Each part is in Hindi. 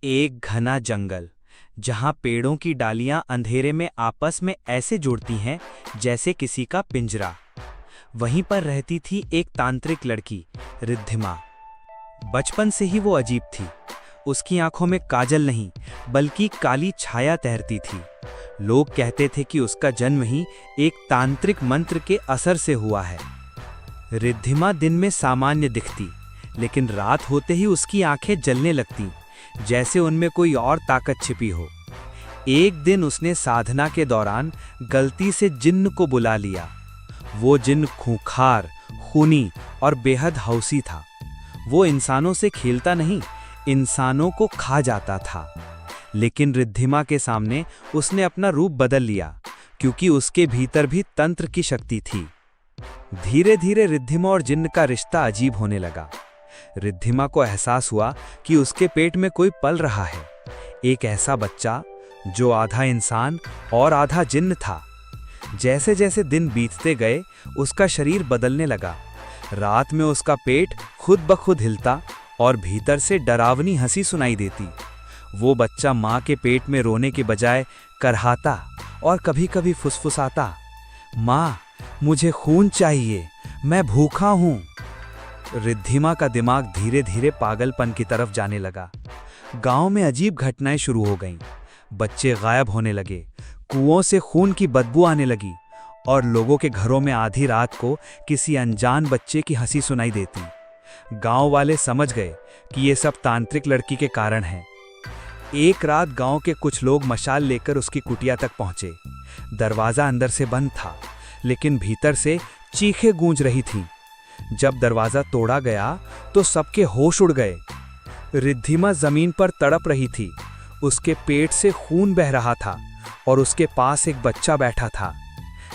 एक घना जंगल जहां पेड़ों की डालियां अंधेरे में आपस में ऐसे जुड़ती हैं जैसे किसी का पिंजरा। वहीं पर रहती थी एक तांत्रिक लड़की, रिद्धिमा। बचपन से ही वो अजीब थी। उसकी आंखों में काजल नहीं बल्कि काली छाया तैरती थी। लोग कहते थे कि उसका जन्म ही एक तांत्रिक मंत्र के असर से हुआ है। रिद्धिमा दिन में सामान्य दिखती, लेकिन रात होते ही उसकी आंखें जलने लगतीं, जैसे उनमें कोई और ताकत छिपी हो। एक दिन उसने साधना के दौरान गलती से जिन्न को बुला लिया। वो जिन्न खूंखार, खूनी और बेहद हौसी था। वो इंसानों से खेलता नहीं, इंसानों को खा जाता था। लेकिन रिद्धिमा के सामने उसने अपना रूप बदल लिया, क्योंकि उसके भीतर भी तंत्र की शक्ति थी। धीरे धीरे रिद्धिमा और जिन्न का रिश्ता अजीब होने लगा। रिद्धिमा को एहसास हुआ कि उसके पेट में कोई पल रहा है, एक ऐसा बच्चा जो आधा इंसान और आधा जिन्न था। जैसे जैसे दिन बीतते गए, उसका शरीर बदलने लगा। रात में उसका पेट खुद ब खुद हिलता और भीतर से डरावनी हंसी सुनाई देती। वो बच्चा माँ के पेट में रोने के बजाय करहाता और कभी-कभी फुसफुसाता, माँ मुझे खून चाहिए, मैं भूखा हूँ। रिद्धिमा का दिमाग धीरे धीरे पागलपन की तरफ जाने लगा। गांव में अजीब घटनाएं शुरू हो गईं। बच्चे गायब होने लगे, कुओं से खून की बदबू आने लगी और लोगों के घरों में आधी रात को किसी अनजान बच्चे की हंसी सुनाई देती। गांव वाले समझ गए कि ये सब तांत्रिक लड़की के कारण है। एक रात गांव के कुछ लोग मशाल लेकर उसकी कुटिया तक पहुंचे। दरवाजा अंदर से बंद था, लेकिन भीतर से चीखें गूंज रही थीं। जब दरवाजा तोड़ा गया तो सबके होश उड़ गए। रिद्धिमा जमीन पर तड़प रही थी। उसके पेट से खून बह रहा था और उसके पास एक बच्चा बैठा था।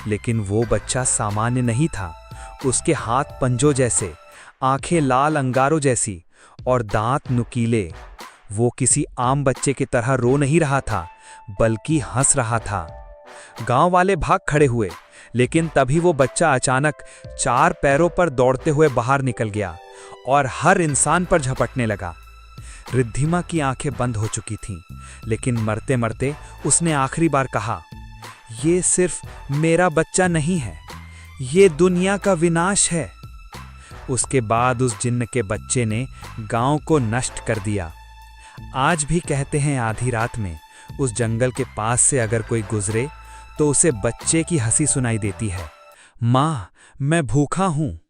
लेकिन वो बच्चा सामान्य नहीं था। उसके हाथ पंजों जैसे, आंखें लाल अंगारों जैसी और दांत नुकीले। वो किसी आम बच्चे की तरह रो नहीं रहा था, बल्कि हंस रहा था। गांव वाले भाग खड़े हुए, लेकिन तभी वो बच्चा अचानक 4 पैरों पर दौड़ते हुए बाहर निकल गया और हर इंसान पर झपटने लगा। रिद्धिमा की आंखें बंद हो चुकी थीं, लेकिन मरते मरते उसने आखिरी बार कहा, ये सिर्फ मेरा बच्चा नहीं है, ये दुनिया का विनाश है। उसके बाद उस जिन्न के बच्चे ने गांव को नष्ट कर दिया। आज भी कहते हैं आधी रात में उस जंगल के पास से अगर कोई गुजरे तो उसे बच्चे की हंसी सुनाई देती है, माँ मैं भूखा हूँ।